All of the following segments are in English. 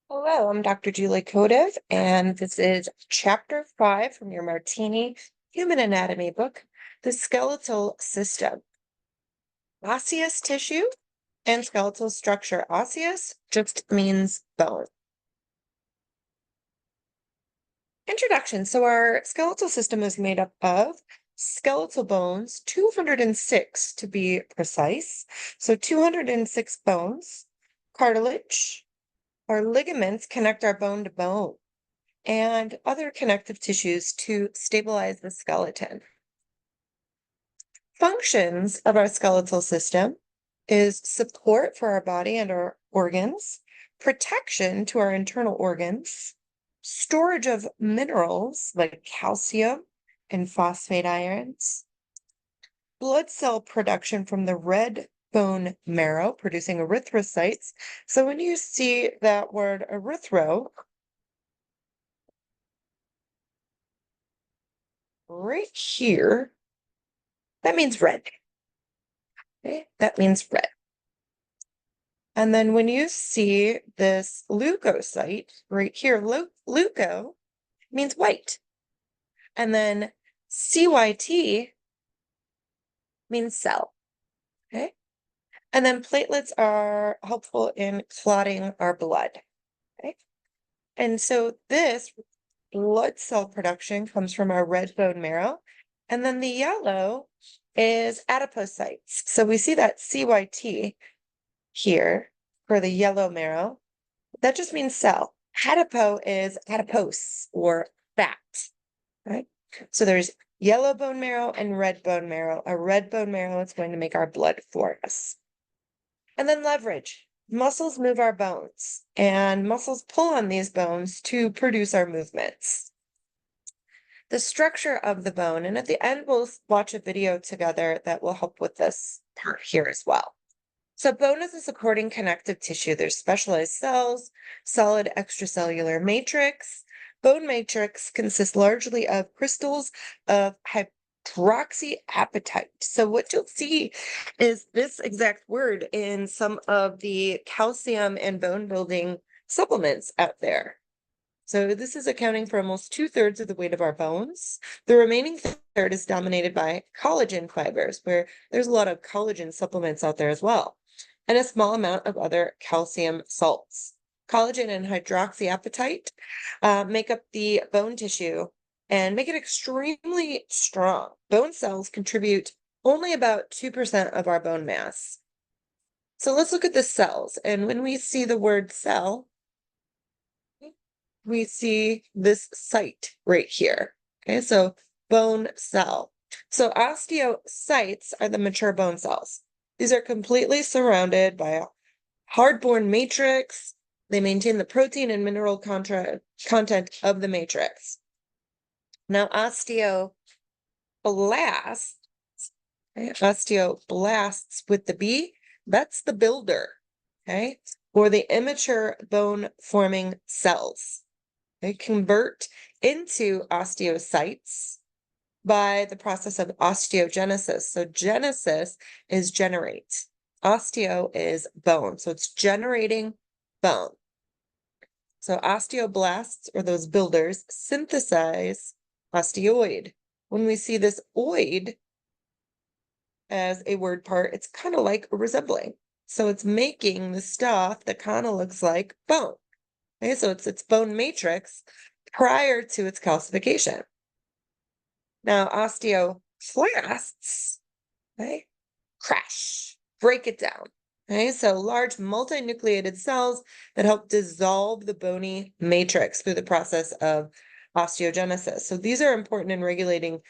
Hello, I'm Dr. Julie Kodev, and this is Chapter 5 from your Martini Human Anatomy book, The Skeletal System. Osseous tissue and skeletal structure. Osseous just means bone. Introduction. So our skeletal system is made up of skeletal bones, 206 to be precise. So 206 bones, cartilage. Our ligaments connect our bone to bone, and other connective tissues to stabilize the skeleton. Functions of our skeletal system is support for our body and our organs, protection to our internal organs, storage of minerals like calcium and phosphate ions, blood cell production from the red bone marrow producing erythrocytes. So when you see that word erythro right here, that means red. Okay, that means red. And then when you see this leukocyte right here, leuko means white. And then CYT means cell. Okay. And then platelets are helpful in clotting our blood. Okay. And so this blood cell production comes from our red bone marrow. And then the yellow is adipocytes. So we see that CYT here for the yellow marrow. That just means cell. Adipo is adipose or fat, right? So there's yellow bone marrow and red bone marrow. A red bone marrow is going to make our blood for us. And then leverage. Muscles move our bones, and muscles pull on these bones to produce our movements. The structure of the bone, and at the end, we'll watch a video together that will help with this part here as well. So bone is a supporting connective tissue. There's specialized cells, solid extracellular matrix. Bone matrix consists largely of crystals of hydroxyapatite. So what you'll see is this exact word in some of the calcium and bone building supplements out there. So this is accounting for almost 2/3 of the weight of our bones. The remaining third is dominated by collagen fibers, where there's a lot of collagen supplements out there as well, and a small amount of other calcium salts. Collagen and hydroxyapatite make up the bone tissue and make it extremely strong. Bone cells contribute only about 2% of our bone mass. So let's look at the cells. And when we see the word cell, we see this site right here. Okay, so bone cell. So osteocytes are the mature bone cells. These are completely surrounded by a hard-bound matrix. They maintain the protein and mineral content of the matrix. Now, osteoblasts, okay, osteoblasts with the B, that's the builder, okay, or the immature bone-forming cells. They convert into osteocytes by the process of osteogenesis. So genesis is generate. Osteo is bone. So it's generating bone. So osteoblasts, or those builders, synthesize osteoid. When we see this oid as a word part, it's kind of like resembling. So it's making the stuff that kind of looks like bone. Okay, so it's its bone matrix prior to its calcification. Now, osteoclasts, okay, crash, break it down. Okay, so large multinucleated cells that help dissolve the bony matrix through the process of osteogenesis. So these are important in regulating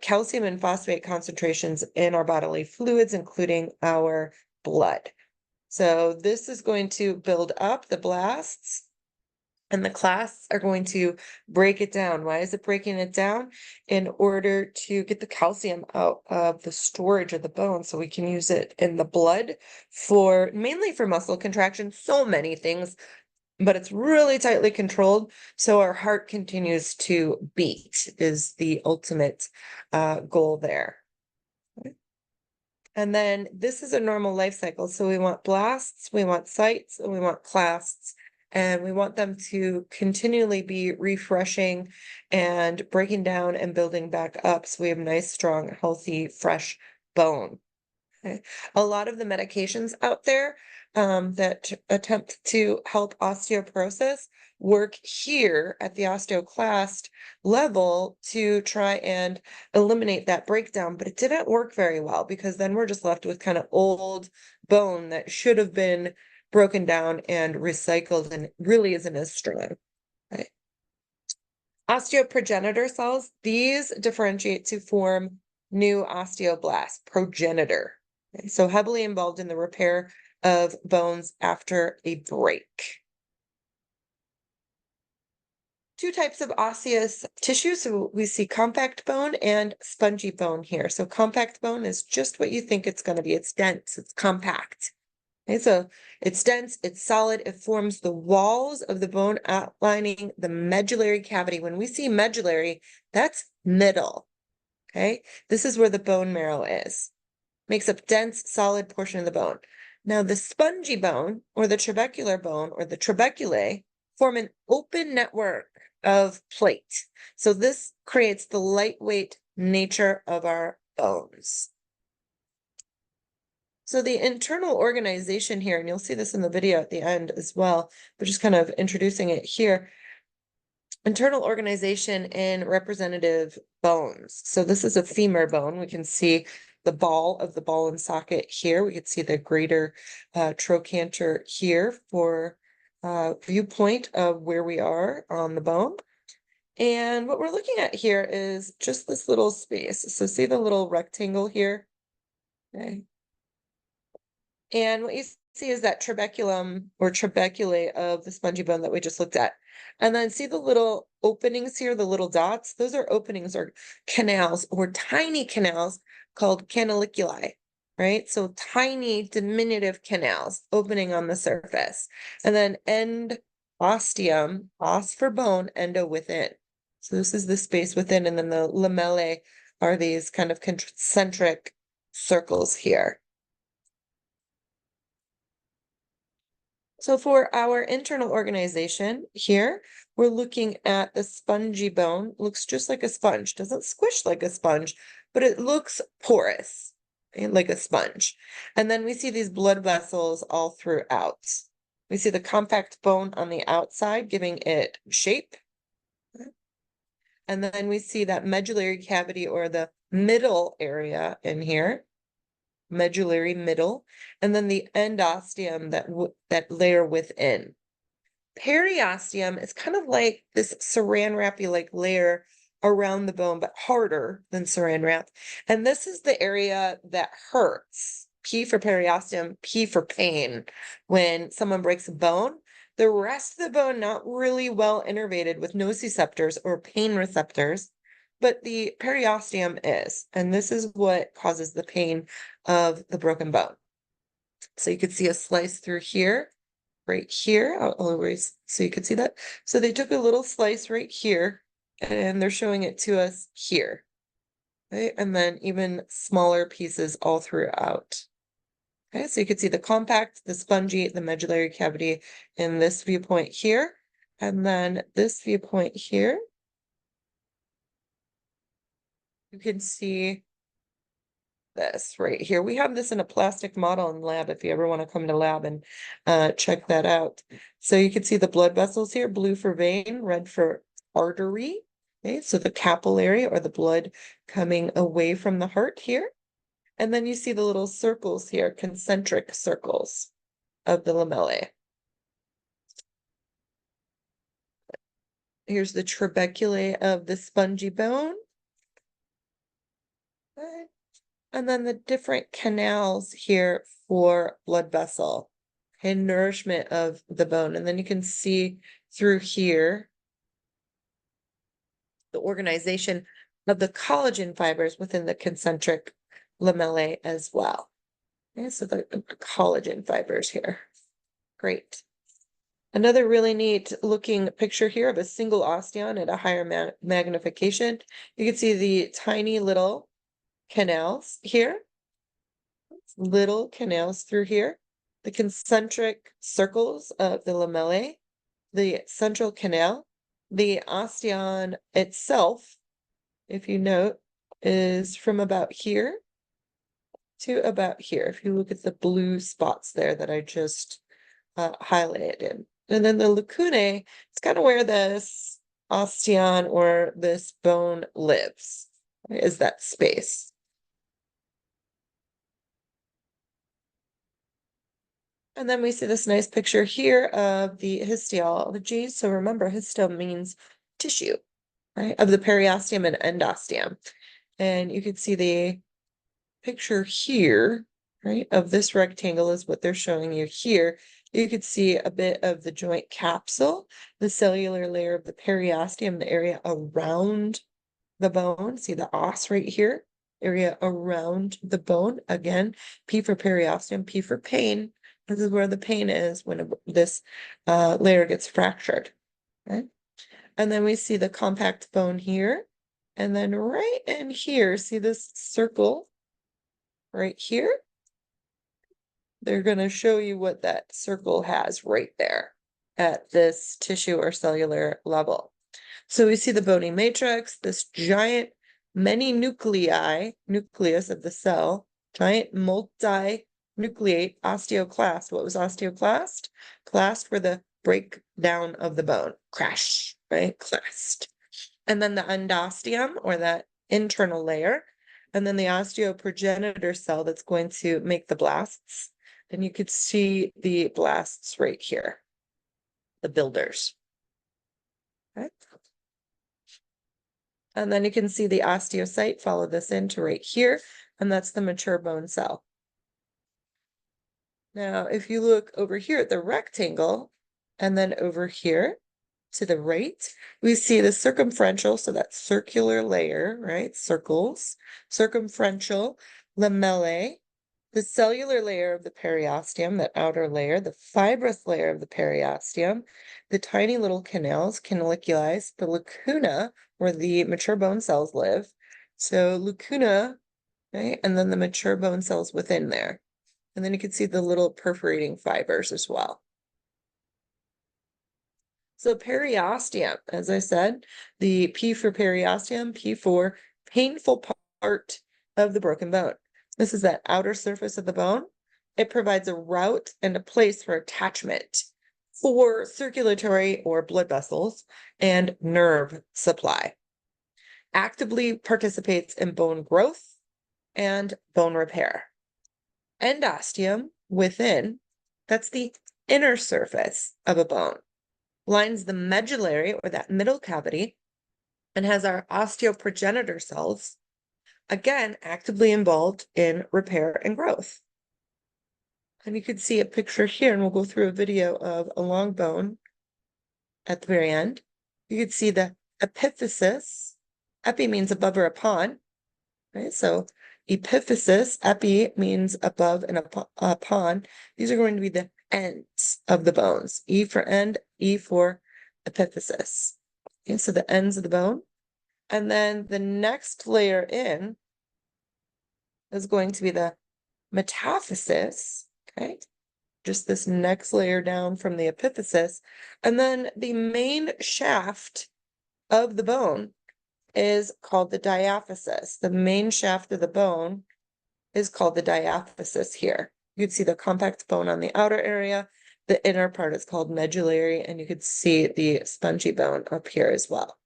calcium and phosphate concentrations in our bodily fluids, including our blood. So this is going to build up the blasts, and the clasts are going to break it down. Why is it breaking it down? In order to get the calcium out of the storage of the bone so we can use it in the blood for mainly for muscle contraction, so many things, but it's really tightly controlled. So our heart continues to beat is the ultimate goal there. And then this is a normal life cycle. So we want blasts, we want sites, and we want clasts and we want them to continually be refreshing and breaking down and building back up so we have nice, strong, healthy, fresh bone. Okay. A lot of the medications out there that attempt to help osteoporosis work here at the osteoclast level to try and eliminate that breakdown, but it didn't work very well because then we're just left with kind of old bone that should have been broken down and recycled and really isn't as strong. Right? Osteoprogenitor cells, these differentiate to form new osteoblasts, progenitor. Okay, so heavily involved in the repair of bones after a break. Two types of osseous tissue. So we see compact bone and spongy bone here. So compact bone is just what you think it's going to be. It's dense, it's compact. Okay, so it's dense, it's solid, it forms the walls of the bone outlining the medullary cavity. When we see medullary, that's middle. Okay, this is where the bone marrow is. Makes up dense, solid portion of the bone. Now, the spongy bone or the trabecular bone or the trabeculae form an open network of plate. So this creates the lightweight nature of our bones. So the internal organization here, and you'll see this in the video at the end as well, but just kind of introducing it here. Internal organization in representative bones. So this is a femur bone. We can see the ball of the ball and socket here. We can see the greater trochanter here for viewpoint of where we are on the bone. And what we're looking at here is just this little space. So see the little rectangle here? Okay. And what you see is that trabeculum or trabeculae of the spongy bone that we just looked at. And then see the little openings here, the little dots? Those are openings or canals or tiny canals called canaliculi, right? So tiny diminutive canals opening on the surface. And then end ostium, os for bone, endo within. So this is the space within, and then the lamellae are these kind of concentric circles here. So for our internal organization here, we're looking at the spongy bone. Looks just like a sponge, doesn't squish like a sponge, but it looks porous, like a sponge. And then we see these blood vessels all throughout. We see the compact bone on the outside, giving it shape. And then we see that medullary cavity or the middle area in here. Medullary middle, and then the endosteum that layer within. Periosteum is kind of like this saran wrappy like layer around the bone, but harder than saran wrap. And this is the area that hurts. P for periosteum, P for pain. When someone breaks a bone, the rest of the bone not really well innervated with nociceptors or pain receptors, but the periosteum is, and this is what causes the pain of the broken bone. So you could see a slice through here, right here. I'll erase so you could see that. So they took a little slice right here, and they're showing it to us here, right? And then even smaller pieces all throughout. Okay, so you could see the compact, the spongy, the medullary cavity in this viewpoint here, and then this viewpoint here. You can see this right here. We have this in a plastic model in lab if you ever want to come to lab and check that out. So you can see the blood vessels here, blue for vein, red for artery. Okay, so the capillary or the blood coming away from the heart here. And then you see the little circles here, concentric circles of the lamellae. Here's the trabeculae of the spongy bone. Okay. And then the different canals here for blood vessel and nourishment of the bone. And then you can see through here the organization of the collagen fibers within the concentric lamellae as well. Okay, so the collagen fibers here. Great. Another really neat looking picture here of a single osteon at a higher magnification. You can see the tiny little canals here, little canals through here, the concentric circles of the lamellae, the central canal. The osteon itself, if you note, is from about here to about here. If you look at the blue spots there that I just highlighted. And then the lacunae, it's kind of where this osteon or this bone lives, is that space. And then we see this nice picture here of the histology. So remember, histo means tissue, right, of the periosteum and endosteum. And you can see the picture here, right, of this rectangle is what they're showing you here. You could see a bit of the joint capsule, the cellular layer of the periosteum, the area around the bone. See the os right here, area around the bone. Again, P for periosteum, P for pain. This is where the pain is when this layer gets fractured. Okay? And then we see the compact bone here. And then right in here, see this circle right here? They're going to show you what that circle has right there at this tissue or cellular level. So we see the bony matrix, this giant many nucleus of the cell, giant multi-nucleate osteoclast. What was osteoclast? Clast were the breakdown of the bone, crash, right? Clast. And then the endosteum, or that internal layer, and then the osteoprogenitor cell that's going to make the blasts. And you could see the blasts right here, the builders. Okay. And then you can see the osteocyte, follow this into right here, and that's the mature bone cell. Now, if you look over here at the rectangle, and then over here to the right, we see the circumferential, so that circular layer, right? Circles, circumferential lamellae, the cellular layer of the periosteum, that outer layer, the fibrous layer of the periosteum, the tiny little canals, canaliculi, the lacuna, where the mature bone cells live. So lacuna, right? And then the mature bone cells within there. And then you can see the little perforating fibers as well. So periosteum, as I said, the P for periosteum, P for painful part of the broken bone. This is that outer surface of the bone. It provides a route and a place for attachment for circulatory or blood vessels and nerve supply. Actively participates in bone growth and bone repair. Endosteum within, that's the inner surface of a bone, lines the medullary, or that middle cavity, and has our osteoprogenitor cells, again, actively involved in repair and growth. And you can see a picture here, and we'll go through a video of a long bone at the very end. You can see the epiphysis. Epi means above or upon, right? So epiphysis, epi means above and upon. These are going to be the ends of the bones. E for end, E for epiphysis. Okay, so the ends of the bone. And then the next layer in is going to be the metaphysis, okay? Just this next layer down from the epiphysis. And then the main shaft of the bone is called the diaphysis. The main shaft of the bone is called the diaphysis here. You can see the compact bone on the outer area. The inner part is called medullary, and you could see the spongy bone up here as well.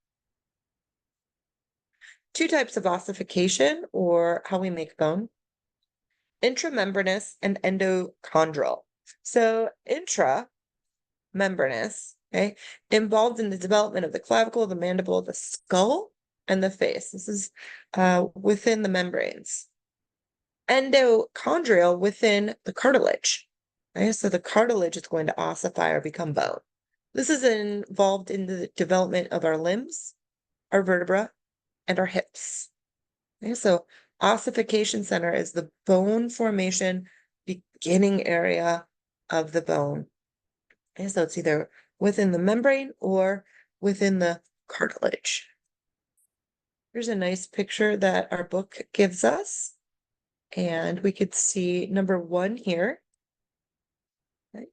Two types of ossification, or how we make bone: intramembranous and endochondral. So intramembranous, okay, involved in the development of the clavicle, the mandible, the skull, and the face. This is within the membranes. Endochondral within the cartilage. Right? So the cartilage is going to ossify or become bone. This is involved in the development of our limbs, our vertebra, and our hips. Okay? So ossification center is the bone formation beginning area of the bone. Okay? So it's either within the membrane or within the cartilage. Here's a nice picture that our book gives us. And we could see number 1 here. Okay.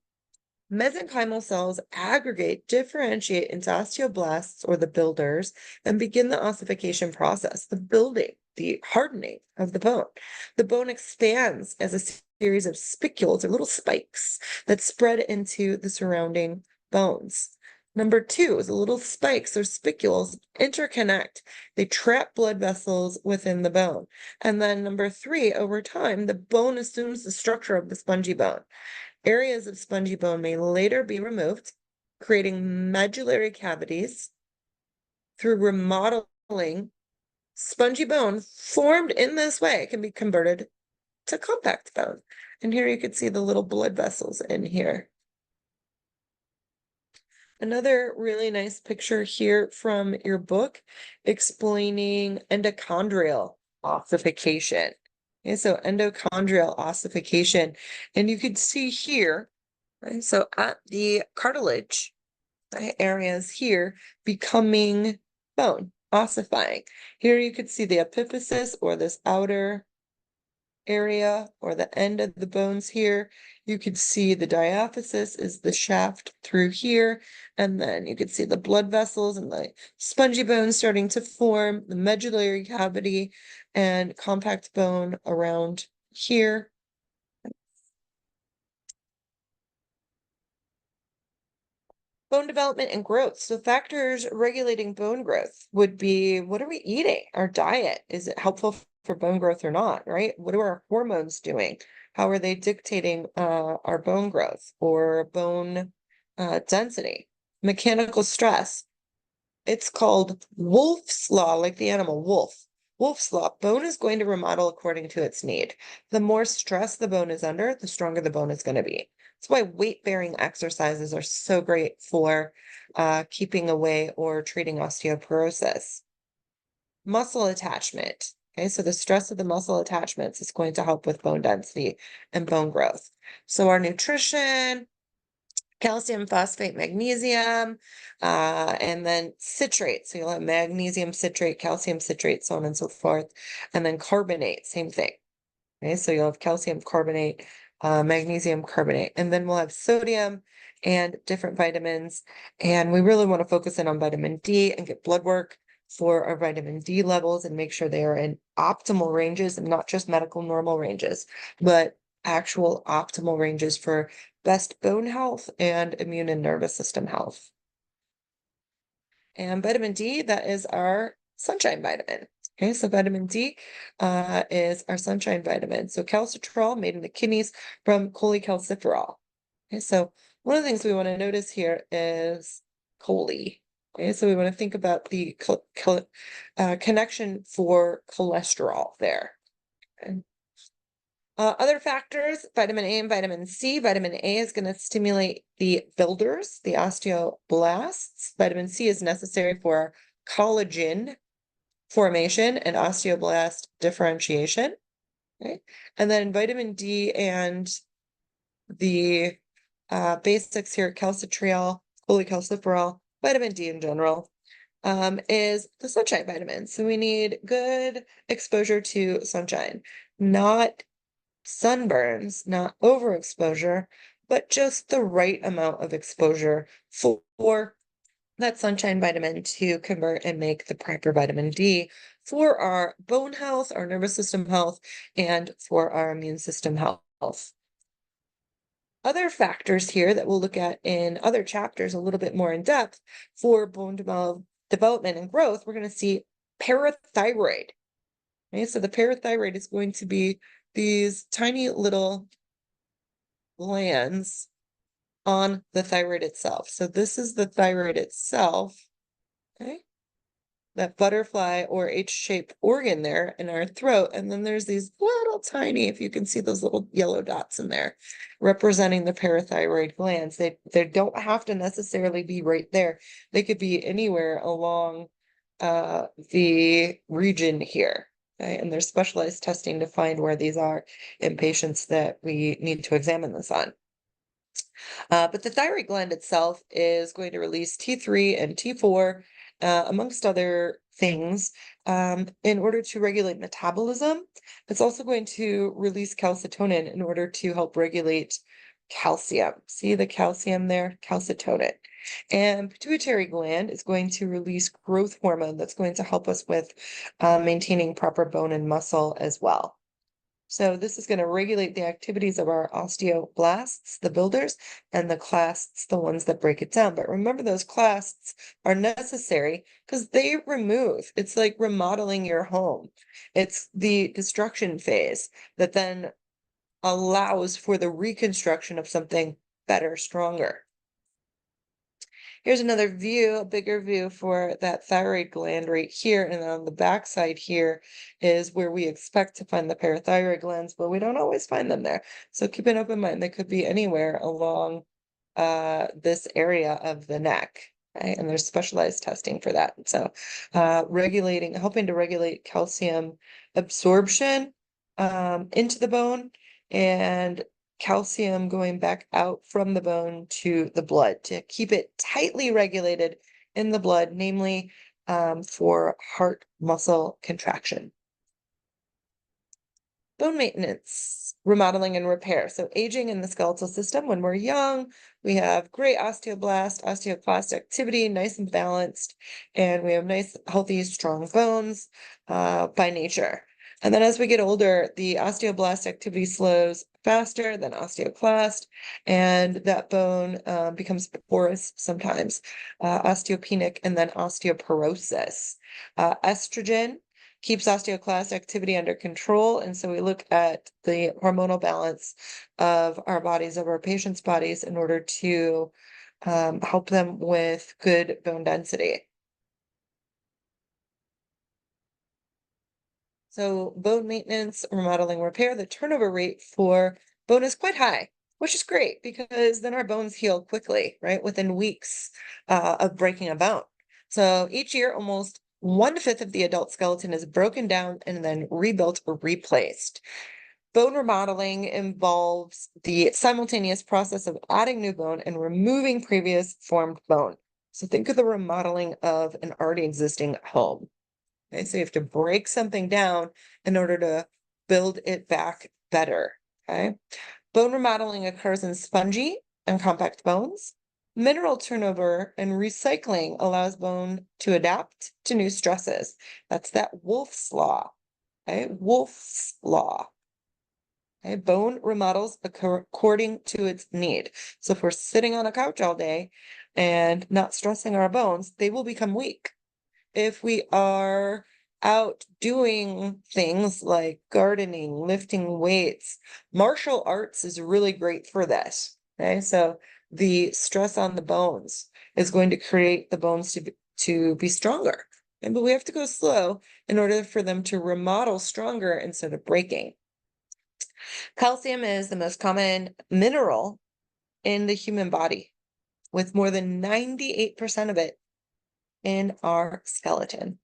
Mesenchymal cells aggregate, differentiate into osteoblasts, or the builders, and begin the ossification process, the building, the hardening of the bone. The bone expands as a series of spicules or little spikes that spread into the surrounding bones. Number two is the little spikes or spicules interconnect. They trap blood vessels within the bone. And then number three, over time, the bone assumes the structure of the spongy bone. Areas of spongy bone may later be removed, creating medullary cavities. Through remodeling, spongy bone formed in this way can be converted to compact bone. And here you can see the little blood vessels in here. Another really nice picture here from your book explaining endochondrial ossification. Okay, so endochondrial ossification, and you can see here, right, so at the cartilage areas here becoming bone, ossifying. Here you could see the epiphysis, or this outer area or the end of the bones here. You could see the diaphysis is the shaft through here, and then you could see the blood vessels and the spongy bone starting to form, the medullary cavity and compact bone around here. Bone development and growth. So factors regulating bone growth would be, what are we eating? Our diet. Is it helpful for bone growth or not, right? What are our hormones doing? How are they dictating our bone growth or bone density? Mechanical stress. It's called Wolf's Law, like the animal wolf. Wolf's Law. Bone is going to remodel according to its need. The more stress the bone is under, the stronger the bone is going to be. That's why weight-bearing exercises are so great for keeping away or treating osteoporosis. Muscle attachment. Okay, so the stress of the muscle attachments is going to help with bone density and bone growth. So our nutrition, calcium, phosphate, magnesium, and then citrate. So you'll have magnesium citrate, calcium citrate, so on and so forth. And then carbonate, same thing. Okay, so you'll have calcium carbonate, magnesium carbonate, and then we'll have sodium and different vitamins. And we really want to focus in on vitamin D and get blood work for our vitamin D levels and make sure they are in optimal ranges and not just medical normal ranges, but actual optimal ranges for best bone health and immune and nervous system health. And vitamin D, that is our sunshine vitamin. Okay, so vitamin D is our sunshine vitamin. So calcitrol made in the kidneys from cholecalciferol. Okay, so one of the things we want to notice here is chole. Okay, so we want to think about the connection for cholesterol there. Okay. Other factors, vitamin A and vitamin C. Vitamin A is going to stimulate the builders, the osteoblasts. Vitamin C is necessary for collagen formation and osteoblast differentiation. Okay. And then vitamin D and the basics here, calcitriol, cholecalciferol, vitamin D in general, is the sunshine vitamin. So we need good exposure to sunshine, not sunburns, not overexposure, but just the right amount of exposure for that sunshine vitamin to convert and make the proper vitamin D for our bone health, our nervous system health, and for our immune system health. Other factors here that we'll look at in other chapters a little bit more in depth for bone development and growth, we're going to see parathyroid. Okay, so the parathyroid is going to be these tiny little glands on the thyroid itself. So this is the thyroid itself, okay? That butterfly or H-shaped organ there in our throat. And then there's these little tiny, if you can see those little yellow dots in there, representing the parathyroid glands. They don't have to necessarily be right there. They could be anywhere along the region here. Okay? And there's specialized testing to find where these are in patients that we need to examine this on. But the thyroid gland itself is going to release T3 and T4, amongst other things, in order to regulate metabolism. It's also going to release calcitonin in order to help regulate calcium. See the calcium there? Calcitonin. And pituitary gland is going to release growth hormone that's going to help us with maintaining proper bone and muscle as well. So this is going to regulate the activities of our osteoblasts, the builders, and the clasts, the ones that break it down. But remember, those clasts are necessary because they remove. It's like remodeling your home. It's the destruction phase that then allows for the reconstruction of something better, stronger. Here's another view, a bigger view for that thyroid gland right here. And on the back side here is where we expect to find the parathyroid glands, but we don't always find them there. So keep an open mind. They could be anywhere along this area of the neck. Right? And there's specialized testing for that. So helping to regulate calcium absorption into the bone and calcium going back out from the bone to the blood to keep it tightly regulated in the blood, namely for heart muscle contraction. Bone maintenance, remodeling and repair. So aging in the skeletal system, when we're young, we have great osteoclast activity, nice and balanced, and we have nice, healthy, strong bones by nature. And then as we get older, the osteoblast activity slows faster than osteoclast, and that bone becomes porous sometimes, osteopenic, and then osteoporosis. Estrogen keeps osteoclast activity under control. And so we look at the hormonal balance of our bodies, of our patients' bodies, in order to help them with good bone density. So bone maintenance, remodeling, repair, the turnover rate for bone is quite high, which is great because then our bones heal quickly, right? Within weeks of breaking a bone. So each year, almost 1/5 of the adult skeleton is broken down and then rebuilt or replaced. Bone remodeling involves the simultaneous process of adding new bone and removing previous formed bone. So think of the remodeling of an already existing home. Okay, so you have to break something down in order to build it back better. Okay. Bone remodeling occurs in spongy and compact bones. Mineral turnover and recycling allows bone to adapt to new stresses. That's that Wolff's law. Okay, Wolff's law. Okay, bone remodels according to its need. So if we're sitting on a couch all day and not stressing our bones, they will become weak. If we are out doing things like gardening, lifting weights, martial arts is really great for this. Okay, so the stress on the bones is going to create the bones to be stronger. And but we have to go slow in order for them to remodel stronger instead of breaking. Calcium is the most common mineral in the human body, with more than 98% of it in our skeleton.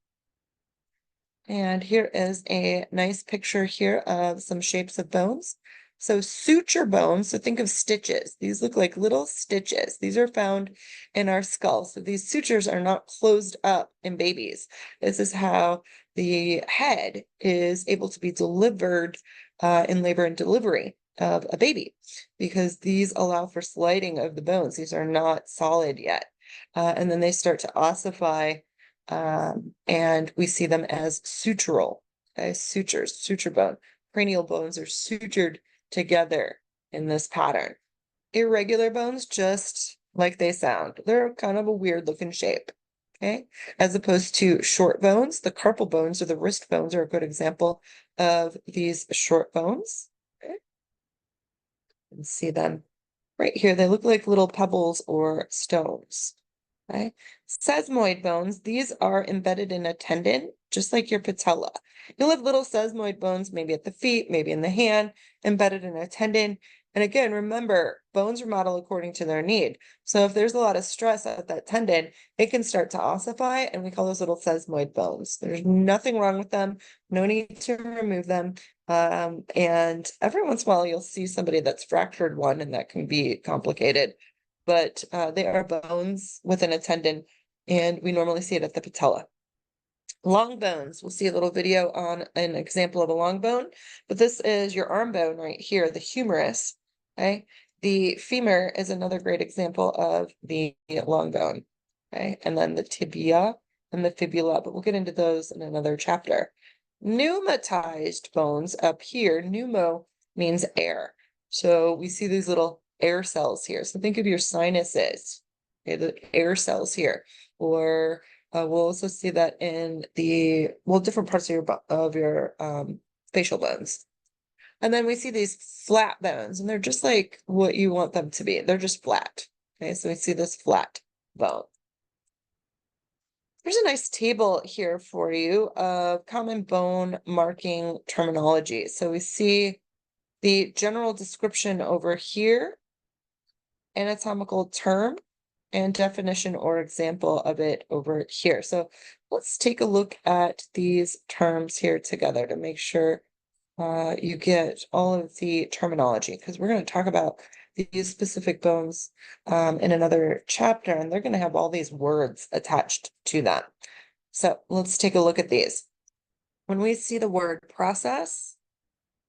And here is a nice picture here of some shapes of bones. So suture bones, so think of stitches. These look like little stitches. These are found in our skull. So these sutures are not closed up in babies. This is how the head is able to be delivered in labor and delivery of a baby, because these allow for sliding of the bones. These are not solid yet. And then they start to ossify, and we see them as sutural. Okay, sutures, suture bone. Cranial bones are sutured together in this pattern. Irregular bones, just like they sound, they're kind of a weird looking shape. Okay, as opposed to short bones, the carpal bones or the wrist bones are a good example of these short bones. Okay, you can see them right here. They look like little pebbles or stones. Okay, sesamoid bones, these are embedded in a tendon, just like your patella. You'll have little sesamoid bones, maybe at the feet, maybe in the hand, embedded in a tendon. And again, remember, bones remodel according to their need. So if there's a lot of stress at that tendon, it can start to ossify, and we call those little sesamoid bones. There's nothing wrong with them, no need to remove them. And every once in a while, you'll see somebody that's fractured one, and that can be complicated. But they are bones within a tendon, and we normally see it at the patella. Long bones, we'll see a little video on an example of a long bone, but this is your arm bone right here, the humerus. Okay, The femur is another great example of the long bone. Okay, and then the tibia and the fibula, but we'll get into those in another chapter. Pneumatized bones up here, pneumo means air. So we see these little air cells here. So think of your sinuses, okay, the air cells here. Or we'll also see that in the, well, different parts of your facial bones. And then we see these flat bones, and they're just like what you want them to be. They're just flat. Okay, so we see this flat bone. There's a nice table here for you of common bone marking terminology. So we see the general description over here, anatomical term, and definition or example of it over here. So let's take a look at these terms here together to make sure you get all of the terminology, because we're going to talk about these specific bones in another chapter, and they're going to have all these words attached to them. So let's take a look at these. When we see the word process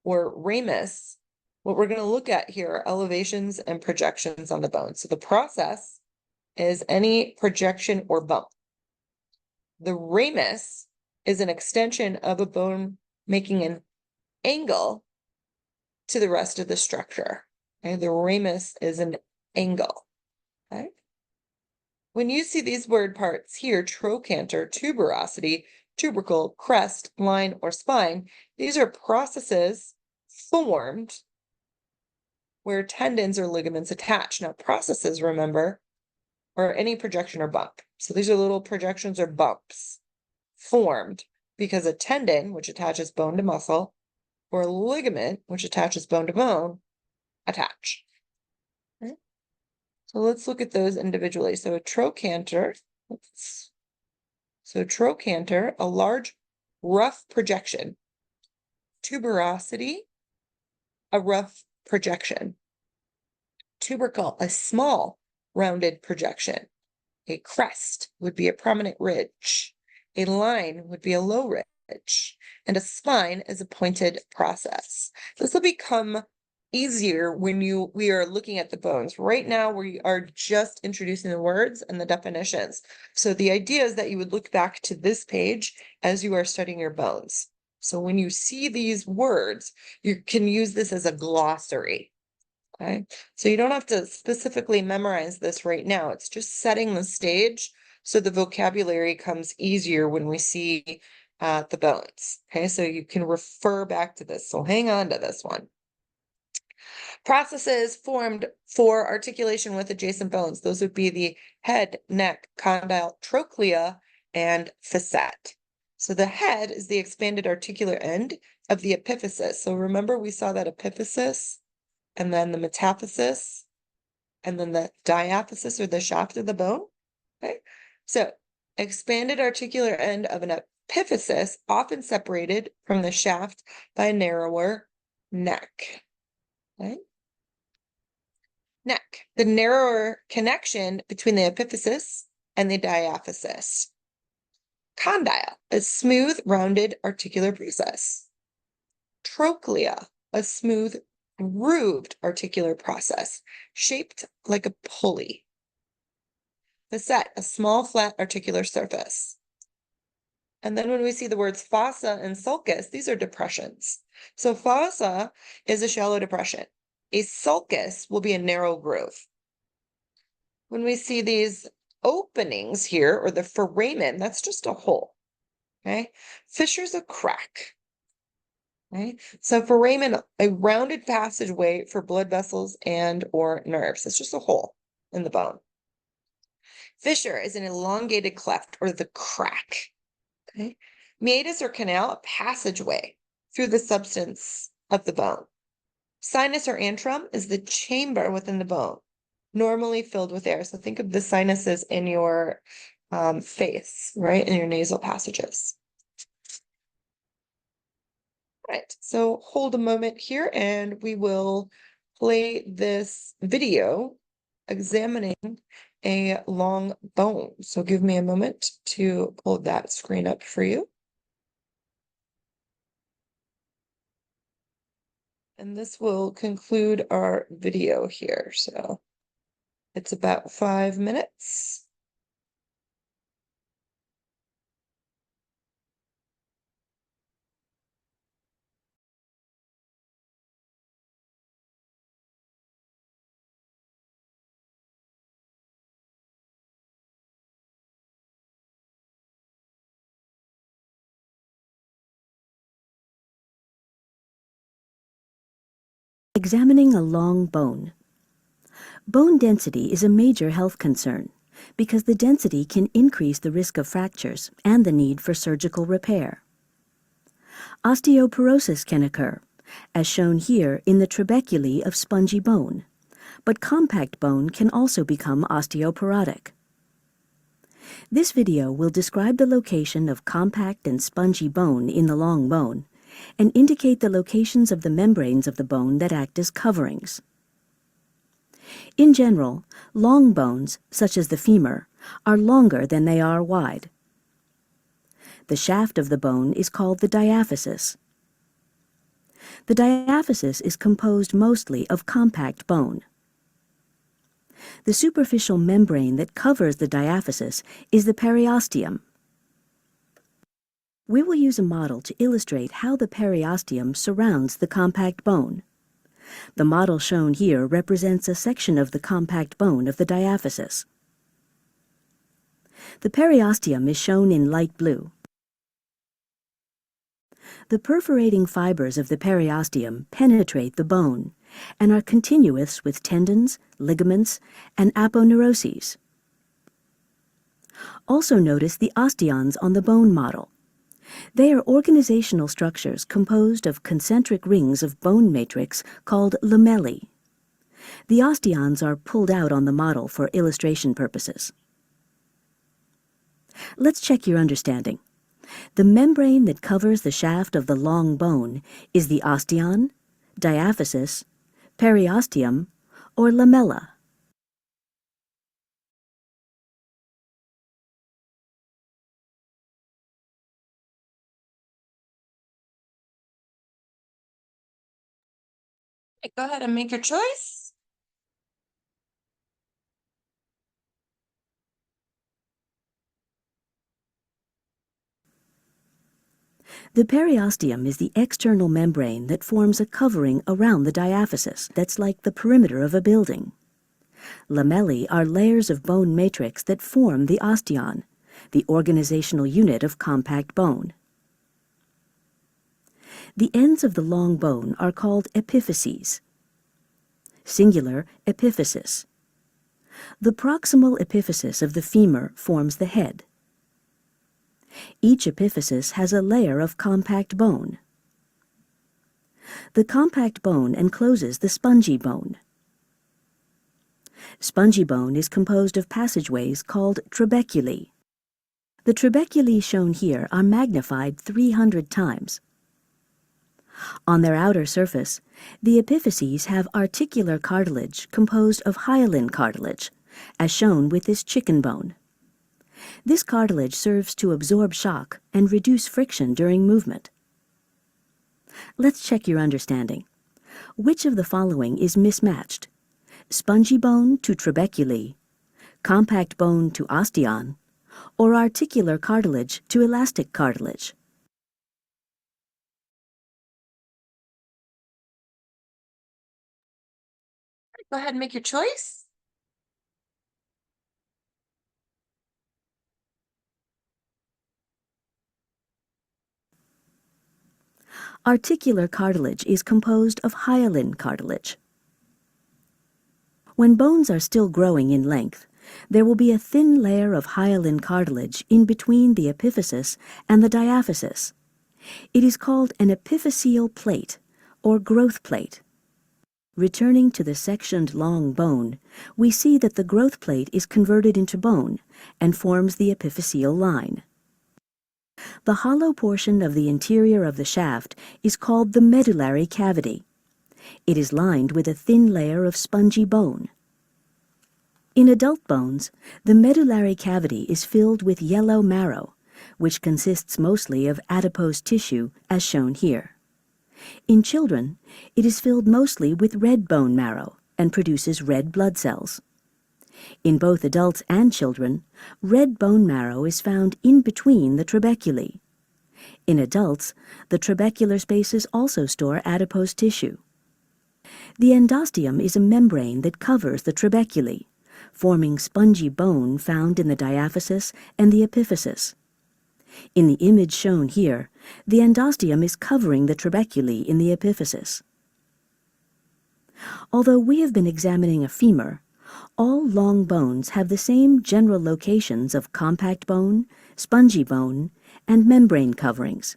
or ramus, what we're going to look at here are elevations and projections on the bone. So the process is any projection or bump. The ramus is an extension of a bone making an angle to the rest of the structure. Okay, the ramus is an angle. Okay. When you see these word parts here, trochanter, tuberosity, tubercle, crest, line, or spine, these are processes formed where tendons or ligaments attach. Now, processes, remember, are any projection or bump. So these are little projections or bumps formed because a tendon, which attaches bone to muscle, or a ligament, which attaches bone to bone, attach. Okay. So let's look at those individually. So a trochanter, a large, rough projection. Tuberosity, a rough projection. Tubercle, a small, rounded projection. A crest would be a prominent ridge. A line would be a low ridge. And a spine is a pointed process. This will become easier when we are looking at the bones. Right now, we are just introducing the words and the definitions. So the idea is that you would look back to this page as you are studying your bones. So when you see these words, you can use this as a glossary. Okay, so you don't have to specifically memorize this right now. It's just setting the stage so the vocabulary comes easier when we see the bones. Okay, so you can refer back to this. So hang on to this one. Processes formed for articulation with adjacent bones. Those would be the head, neck, condyle, trochlea, and facet. So the head is the expanded articular end of the epiphysis. So remember we saw that epiphysis, and then the metaphysis, and then the diaphysis or the shaft of the bone. Okay, so expanded articular end of an epiphysis, often separated from the shaft by a narrower neck. Okay. Neck, the narrower connection between the epiphysis and the diaphysis. Condyle, a smooth, rounded articular process. Trochlea, a smooth, grooved articular process, shaped like a pulley. Facet, a small, flat articular surface. And then when we see the words fossa and sulcus, these are depressions. So fossa is a shallow depression. A sulcus will be a narrow groove. When we see these openings here, or the foramen, that's just a hole. Okay, fissure's a crack. Okay, so foramen, a rounded passageway for blood vessels and or nerves. It's just a hole in the bone. Fissure is an elongated cleft or the crack. Okay, meatus or canal, a passageway through the substance of the bone. Sinus or antrum is the chamber within the bone, normally filled with air. So think of the sinuses in your face, right, in your nasal passages. Right, so hold a moment here and we will play this video examining a long bone. So give me a moment to pull that screen up for you. And this will conclude our video here. So it's about 5 minutes. Examining a long bone. Bone density is a major health concern because the density can increase the risk of fractures and the need for surgical repair. Osteoporosis can occur, as shown here in the trabeculae of spongy bone, but compact bone can also become osteoporotic. This video will describe the location of compact and spongy bone in the long bone and indicate the locations of the membranes of the bone that act as coverings. In general, long bones, such as the femur, are longer than they are wide. The shaft of the bone is called the diaphysis. The diaphysis is composed mostly of compact bone. The superficial membrane that covers the diaphysis is the periosteum. We will use a model to illustrate how the periosteum surrounds the compact bone. The model shown here represents a section of the compact bone of the diaphysis. The periosteum is shown in light blue. The perforating fibers of the periosteum penetrate the bone and are continuous with tendons, ligaments, and aponeuroses. Also notice the osteons on the bone model. They are organizational structures composed of concentric rings of bone matrix called lamellae. The osteons are pulled out on the model for illustration purposes. Let's check your understanding. The membrane that covers the shaft of the long bone is the osteon, diaphysis, periosteum, or lamella. Go ahead and make your choice. The periosteum is the external membrane that forms a covering around the diaphysis that's like the perimeter of a building. Lamellae are layers of bone matrix that form the osteon, the organizational unit of compact bone. The ends of the long bone are called epiphyses. Singular, epiphysis. The proximal epiphysis of the femur forms the head. Each epiphysis has a layer of compact bone. The compact bone encloses the spongy bone. Spongy bone is composed of passageways called trabeculae. The trabeculae shown here are magnified 300 times. On their outer surface, the epiphyses have articular cartilage composed of hyaline cartilage, as shown with this chicken bone. This cartilage serves to absorb shock and reduce friction during movement. Let's check your understanding. Which of the following is mismatched? Spongy bone to trabeculae, compact bone to osteon, or articular cartilage to elastic cartilage? Go ahead and make your choice. Articular cartilage is composed of hyaline cartilage. When bones are still growing in length, there will be a thin layer of hyaline cartilage in between the epiphysis and the diaphysis. It is called an epiphyseal plate, or growth plate. Returning to the sectioned long bone, we see that the growth plate is converted into bone and forms the epiphyseal line. The hollow portion of the interior of the shaft is called the medullary cavity. It is lined with a thin layer of spongy bone. In adult bones, the medullary cavity is filled with yellow marrow, which consists mostly of adipose tissue, as shown here. In children, it is filled mostly with red bone marrow and produces red blood cells. In both adults and children, red bone marrow is found in between the trabeculae. In adults, the trabecular spaces also store adipose tissue. The endosteum is a membrane that covers the trabeculae, forming spongy bone found in the diaphysis and the epiphysis. In the image shown here, the endosteum is covering the trabeculae in the epiphysis. Although we have been examining a femur, all long bones have the same general locations of compact bone, spongy bone, and membrane coverings.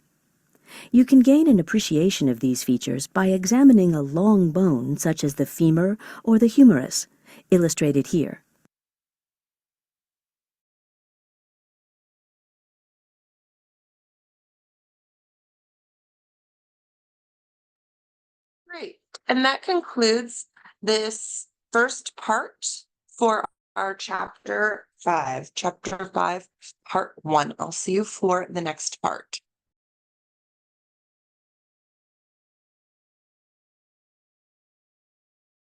You can gain an appreciation of these features by examining a long bone such as the femur or the humerus, illustrated here. Great. And that concludes this first part for our chapter 5, part 1. I'll see you for the next part.